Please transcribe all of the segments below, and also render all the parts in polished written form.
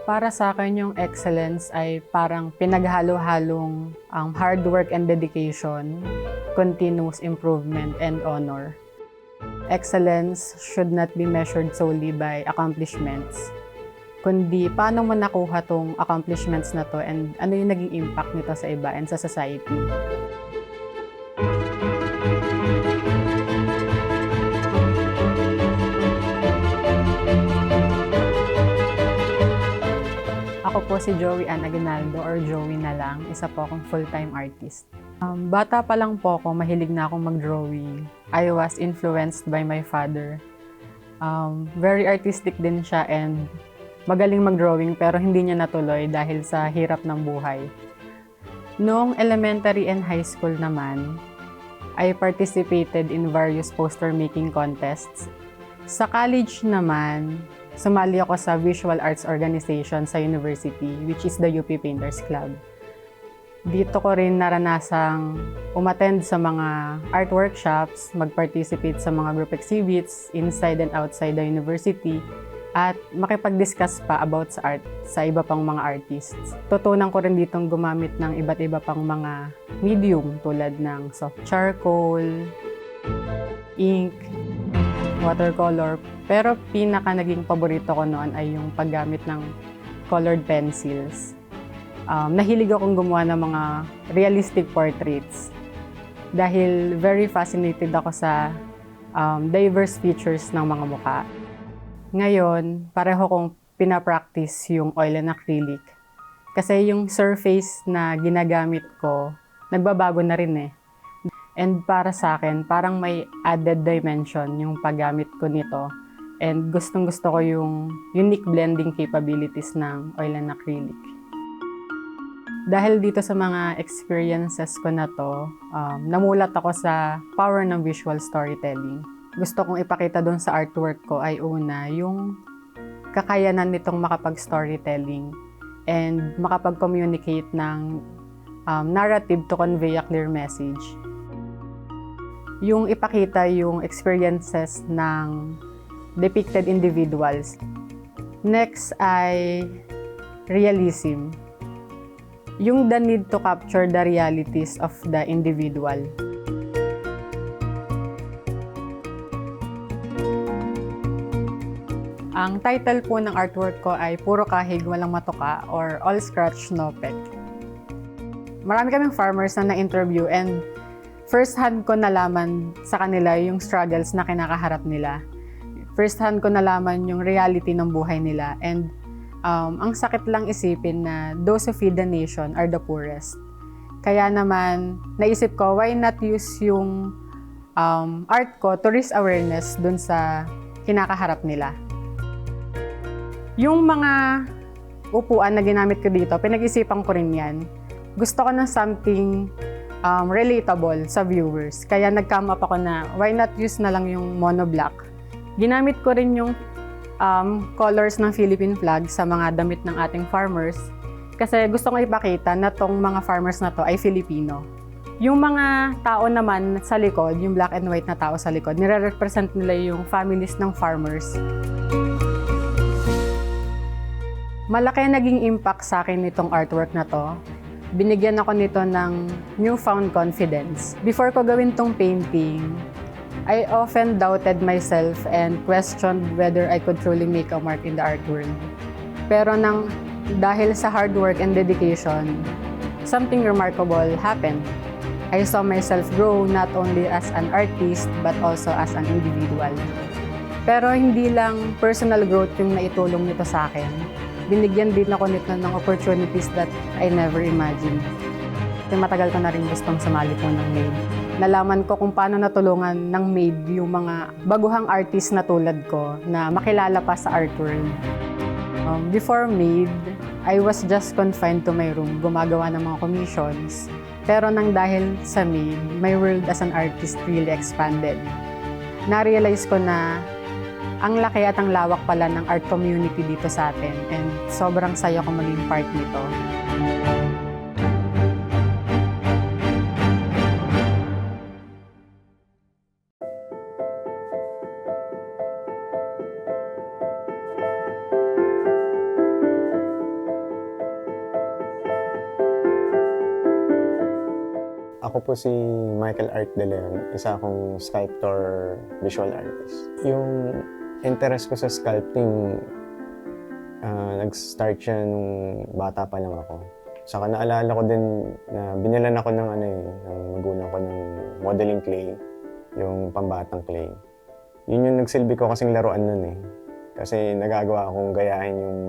Para sa akin, yung excellence ay parang pinaghalo-halong hard work and dedication, continuous improvement, and honor. Excellence should not be measured solely by accomplishments, kundi paano mo nakuha tong accomplishments na to and ano yung naging impact nito sa iba and sa society. Ako po si Joey Ann Aguinaldo or Joey na lang, isa po akong full-time artist. Bata pa lang po ako, mahilig na akong mag-drawing. I was influenced by my father. Very artistic din siya and magaling mag-drawing pero hindi niya natuloy dahil sa hirap ng buhay. Noong elementary and high school naman, I participated in various poster making contests. Sa college naman, sumali ako sa visual arts organization sa university, which is the UP Painters Club. Dito ko rin naranasang umattend sa mga art workshops, mag-participate sa mga group exhibits inside and outside the university, at makipag-discuss pa about sa art sa iba pang mga artists. Tutunan ko rin ditong gumamit ng iba't iba pang mga medium tulad ng soft charcoal, ink, watercolor. Pero pinaka naging paborito ko noon ay yung paggamit ng colored pencils. Nahilig akong gumawa ng mga realistic portraits dahil very fascinated ako sa diverse features ng mga mukha. Ngayon, pareho kong pinapractice yung oil and acrylic. Kasi yung surface na ginagamit ko, nagbabago na rin eh. And para sa akin, parang may added dimension yung paggamit ko nito. And gustong-gusto ko yung unique blending capabilities ng oil and acrylic. Dahil dito sa mga experiences ko na to, namulat ako sa power ng visual storytelling. Gusto kong ipakita doon sa artwork ko ay una, yung kakayanan nitong makapag-storytelling and makapag-communicate ng narrative to convey a clear message. Yung ipakita yung experiences ng depicted individuals. Next ay realism. Yung the need to capture the realities of the individual. Ang title po ng artwork ko ay Puro Kahig Walang Matuka or All Scratch No Peck. Marami kaming farmers na na-interview and first hand ko nalaman sa kanila yung struggles na kinakaharap nila. First hand ko nalaman yung reality ng buhay nila and ang sakit lang isipin na those who feed the nation are the poorest. Kaya naman, naisip ko, why not use yung art ko to raise awareness dun sa kinakaharap nila. Yung mga upuan na ginamit ko dito, pinag-isipan ko rin yan. Gusto ko ng something relatable sa viewers. Kaya nag-come up ako na why not use na lang yung mono black. Ginamit ko rin yung colors ng Philippine flag sa mga damit ng ating farmers kasi gusto kong ipakita na tong mga farmers na to ay Filipino. Yung mga tao naman sa likod, yung black and white na tao sa likod, nire-represent nila yung families ng farmers. Malaki naging impact sa akin nitong artwork na to. Binigyan ako nito ng newfound confidence. Before ko gawin tong painting, I often doubted myself and questioned whether I could truly make a mark in the art world. Pero dahil sa hard work and dedication, something remarkable happened. I saw myself grow not only as an artist but also as an individual. Pero hindi lang personal growth yung naitulong nito sa akin. Binigyan din ako nito ng opportunities that I never imagined. Kasi matagal ko na rin gustong sumali po ng MADE. Nalaman ko kung paano natulungan ng MADE yung mga baguhang artist na tulad ko na makilala pa sa art world. Before MADE, I was just confined to my room, gumagawa ng mga commissions. Pero dahil sa MADE, my world as an artist really expanded. Na-realize ko na ang laki at ang lawak pala ng art community dito sa atin and sobrang saya ko maging part nito. Ako po si Michael Art De Leon, isa akong sculptor, visual artist. Yung interest ko sa sculpting, nag-start siya nung bata pa lang ako. Saka naalala ko din na binilan ako ng ng magulang ko ng modeling clay, yung pambatang clay. Yun yung nagsilbi ko kasing laruan nun eh. Kasi nagagawa akong gayahin yung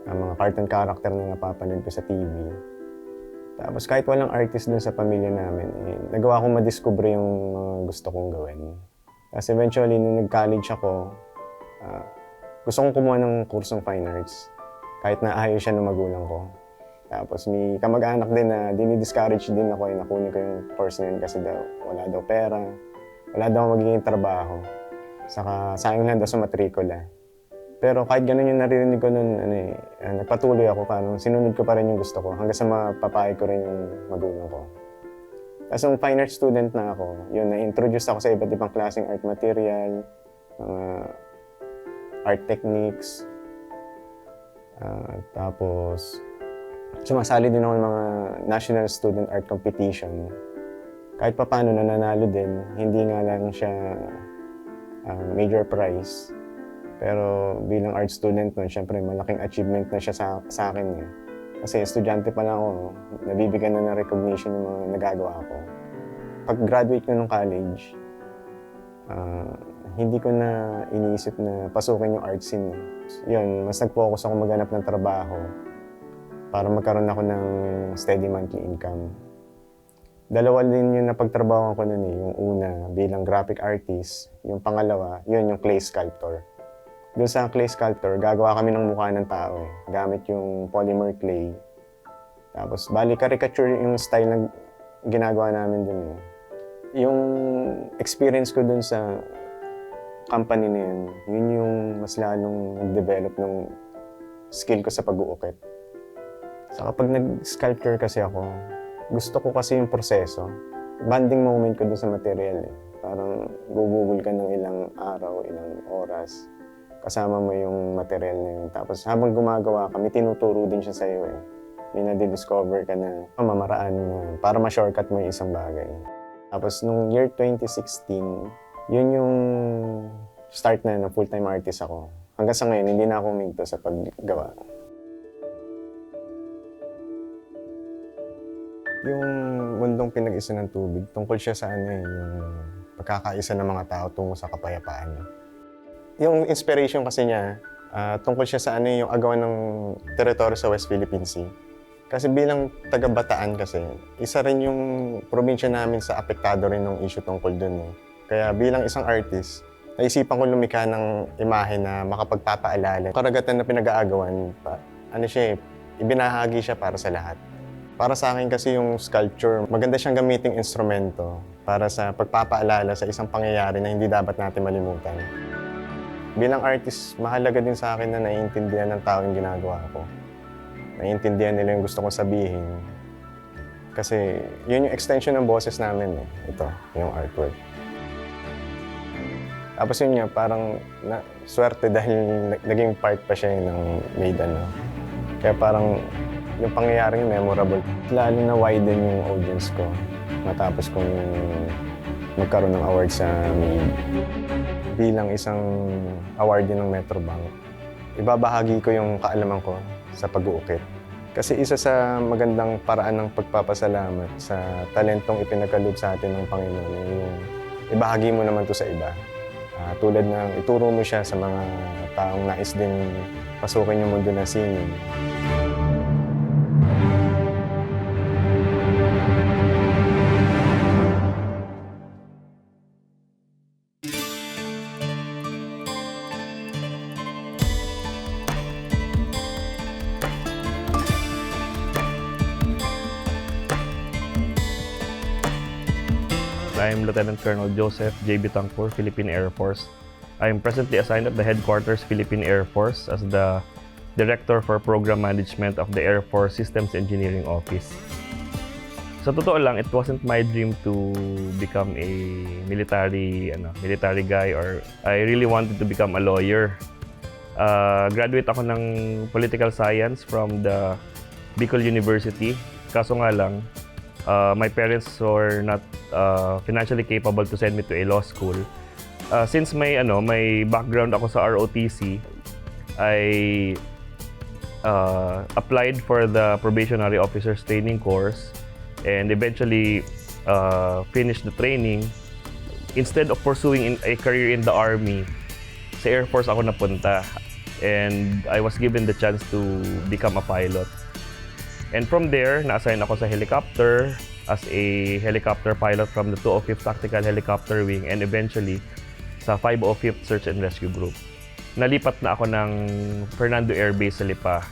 mga cartoon character na napapanood ko sa TV. Tapos kahit walang artist dun sa pamilya namin, nagawa kong madiscover yung mga gusto kong gawin. Tapos eventually, nung nag-college ako, gusto kong kumuha ng kursong fine arts. Kahit na ayaw siya ng magulang ko. Tapos may kamag-anak din na dinidiscourage din ako na kunin ko yung course na yun kasi daw wala daw pera, wala daw magiging trabaho. Saka sayang lang daw sa matrikula. Pero kahit ganun yung naririnig ko nun, nagpatuloy ako parang sinunod ko pa rin yung gusto ko hanggang sa mapapayag ko rin yung magulang ko. Tapos nung fine art student na ako, yun, na-introduce ako sa iba't ibang klaseng art material, mga art techniques, tapos sumasali din ako ng mga national student art competition. Kahit pa paano nananalo din, hindi nga lang siya major prize. Pero bilang art student nun, syempre malaking achievement na siya sa akin eh. Kasi estudyante pa lang ako, nabibigyan na ng recognition ng mga nagagawa ko. Pag-graduate ko ng college, hindi ko na iniisip na pasukin yung art scene. Yun, mas nag-focus ako maghanap ng trabaho para magkaroon ako ng steady monthly income. Dalawa din yung napagtrabaho ko nun eh. Yung una, bilang graphic artist. Yung pangalawa, yun yung clay sculptor. Doon sa clay sculptor, gagawa kami ng mukha ng tao eh. Gamit yung polymer clay. Tapos, bali caricature yung style na ginagawa namin dun eh. Yung experience ko dun sa company na yun yung mas lalong nag-develop ng skill ko sa pag-uukit. Saka pag nag-sculpture kasi ako, gusto ko kasi yung proseso. Bonding moment ko dun sa material eh. Parang gugugol ka ng ilang araw, ilang oras. Kasama mo yung material na yun. Tapos habang gumagawa ka, may tinuturo din siya sa'yo eh. May nadidiscover ka na mamaraan na para ma-shortcut mo yung isang bagay. Tapos nung year 2016, yun yung start na ng full-time artist ako. Hanggang sa ngayon, hindi na ako huminto sa paggawa. Yung mundong pinag-isa ng tubig, tungkol siya sa yung pagkakaisa ng mga tao tungo sa kapayapaan. Yung inspiration kasi niya, tungkol siya sa yung agawan ng teritoryo sa West Philippine Sea. Kasi bilang taga-Bataan kasi, isa rin yung probinsya namin sa apektado rin ng issue tungkol dun eh. Kaya bilang isang artist, naisipan ko lumikha ng imahe na makapagpapaalala. Karagatan na pinag-aagawan, ibinahagi siya para sa lahat. Para sa akin kasi yung sculpture, maganda siyang gamiting instrumento para sa pagpapaalala sa isang pangyayari na hindi dapat natin malimutan. Bilang artist, mahalaga din sa akin na naiintindihan ng tao yung ginagawa ko. Naiintindihan nila yung gusto kong sabihin. Kasi yun yung extension ng boses namin eh. Ito, yung artwork. Tapos yun nga, parang swerte dahil naging part pa siya ng Maidan. Kaya parang yung pangyayari yung memorable. Lalo na widen yung audience ko matapos kong magkaroon ng award sa Maid. Bilang isang awardee ng Metrobank, ibabahagi ko yung kaalaman ko sa pag-uukit. Kasi isa sa magandang paraan ng pagpapasalamat sa talentong ipinagkaloob sa atin ng Panginoon, yung ibahagi mo naman to sa iba. Tulad ng ituro mo siya sa mga taong nais din pasukin yung mundo ng sining. I'm Lieutenant Colonel Joseph J. Bitangpur, Philippine Air Force. I am presently assigned at the headquarters Philippine Air Force as the Director for Program Management of the Air Force Systems Engineering Office. Sa totoo lang, it wasn't my dream to become a military guy, or I really wanted to become a lawyer. Graduate ako ng Political Science from the Bicol University. Kaso nga lang, My parents were not financially capable to send me to a law school. Since may background ako sa ROTC, I applied for the probationary officers training course and eventually finished the training. Instead of pursuing a career in the Army, sa Air Force ako napunta. And I was given the chance to become a pilot. And from there, na-assign ako sa helicopter as a helicopter pilot from the 205th Tactical Helicopter Wing and eventually sa 505th Search and Rescue Group. Nalipat na ako ng Fernando Air Base sa Lipa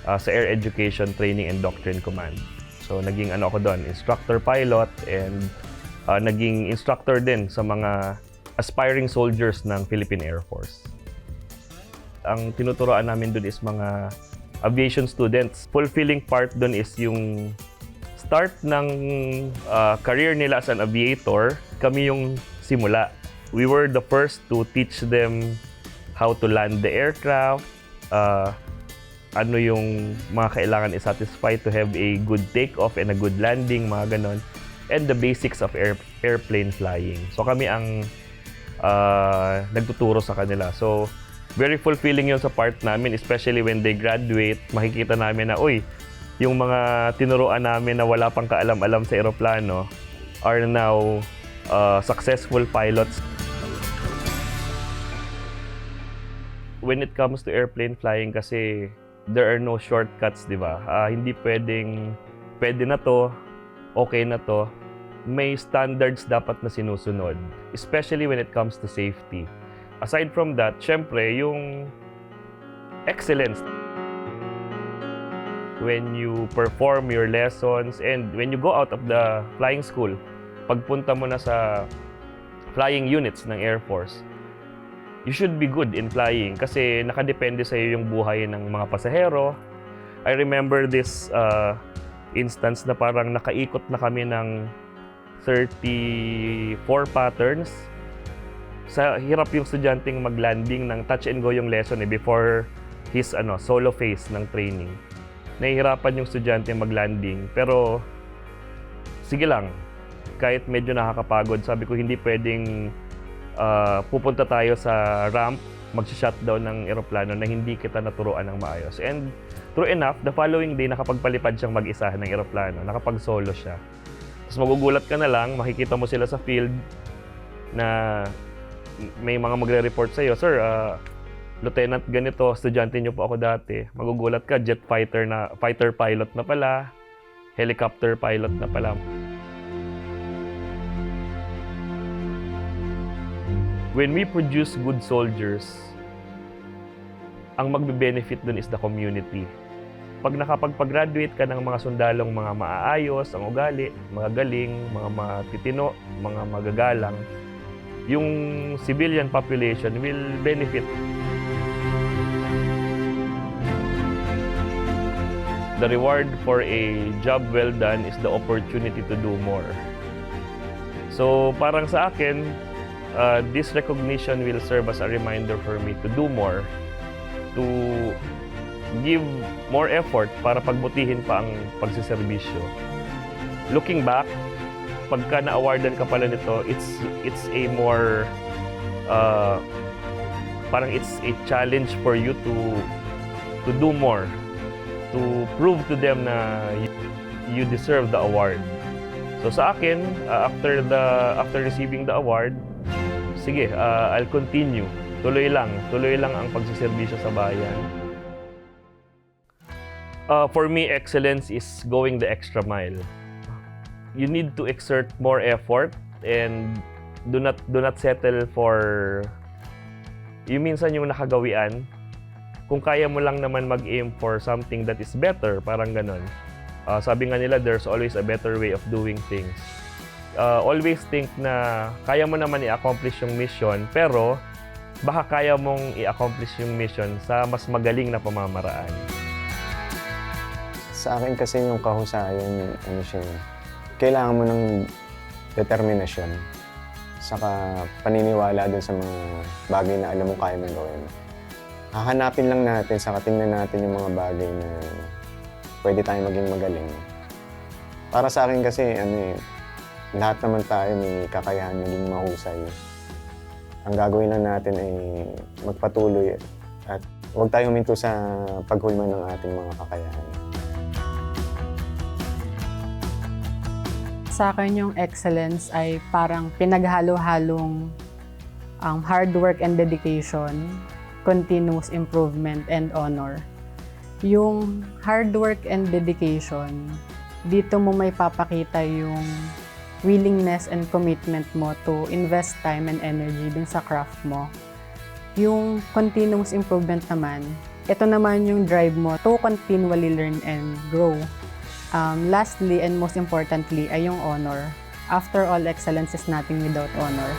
sa Air Education Training and Doctrine Command. So naging ako doon, instructor pilot and naging instructor din sa mga aspiring soldiers ng Philippine Air Force. Ang tinuturoan namin doon is mga aviation students. Fulfilling part doon is yung start ng career nila as an aviator, kami yung simula. We were the first to teach them how to land the aircraft, ano yung mga kailangan i-satisfy to have a good takeoff and a good landing, mga ganon. And the basics of airplane flying. So kami ang nagtuturo sa kanila. So very fulfilling yun sa part namin, especially when they graduate. Makikita namin na, yung mga tinuruan namin na wala pang kaalam-alam sa eroplano are now successful pilots. When it comes to airplane flying kasi, there are no shortcuts, di ba? Hindi pwede na to, okay na to. May standards dapat na sinusunod, especially when it comes to safety. Aside from that, syempre, yung excellence. When you perform your lessons and when you go out of the flying school, pagpunta mo na sa flying units ng Air Force, you should be good in flying kasi nakadepende sa iyo yung buhay ng mga pasahero. I remember this instance na parang nakaikot na kami ng 34 patterns. Sa hirap yung estudyanteng mag-landing ng touch and go yung lesson before his solo phase ng training. Nahihirapan yung estudyante mag-landing pero sige lang, kahit medyo nakakapagod, sabi ko hindi pwedeng pupunta tayo sa ramp, mag-shutdown ng eroplano na hindi kita naturuan ng maayos. And true enough, the following day nakapagpalipad siyang mag-isa ng eroplano, nakapag-solo siya. Tapos magugulat ka na lang, makikita mo sila sa field na may mga magre-report sa'yo, "Sir, Lieutenant ganito, estudyante niyo po ako dati." Magugulat ka, fighter pilot na pala, helicopter pilot na pala. When we produce good soldiers, ang magbe-benefit dun is the community. Pag nakapagpag-graduate ka ng mga sundalong mga maaayos, ang ugali, mga galing, mga matitino, mga magagalang, yung civilian population will benefit. The reward for a job well done is the opportunity to do more. So parang sa akin, this recognition will serve as a reminder for me to do more, to give more effort para pagbutihin pa ang pagsiservisyo. Looking back, pagka na-awardan ka pala nito, it's a more parang it's a challenge for you to do more, to prove to them na you deserve the award. So sa akin, after receiving the award, sige, I'll continue. Tuloy lang ang pagsiservisyo sa bayan. For me, excellence is going the extra mile. You need to exert more effort and do not settle for yung minsan yung nakagawian. Kung kaya mo lang naman mag-aim for something that is better, parang ganon. Sabi nga nila, there's always a better way of doing things. Always think na kaya mo naman i-accomplish yung mission, pero baka kaya mong i-accomplish yung mission sa mas magaling na pamamaraan. Sa akin kasi yung kahusayan, kailangan mo ng determinasyon, saka paniniwala dun sa mga bagay na alam mo kaya mong gawin. Hahanapin lang natin, saka tingnan natin yung mga bagay na pwede tayong maging magaling. Para sa akin kasi, lahat naman tayo may kakayahan maging mahusay. Ang gagawin lang natin ay magpatuloy at huwag tayo huminto sa paghulma ng ating mga kakayahan. Sa akin yung excellence ay parang pinaghalo-halong hard work and dedication, continuous improvement, and honor. Yung hard work and dedication, dito mo may papakita yung willingness and commitment mo to invest time and energy dun sa craft mo. Yung continuous improvement naman, ito naman yung drive mo to continually learn and grow. Lastly and most importantly ay yung honor. After all, excellence is nothing without honor.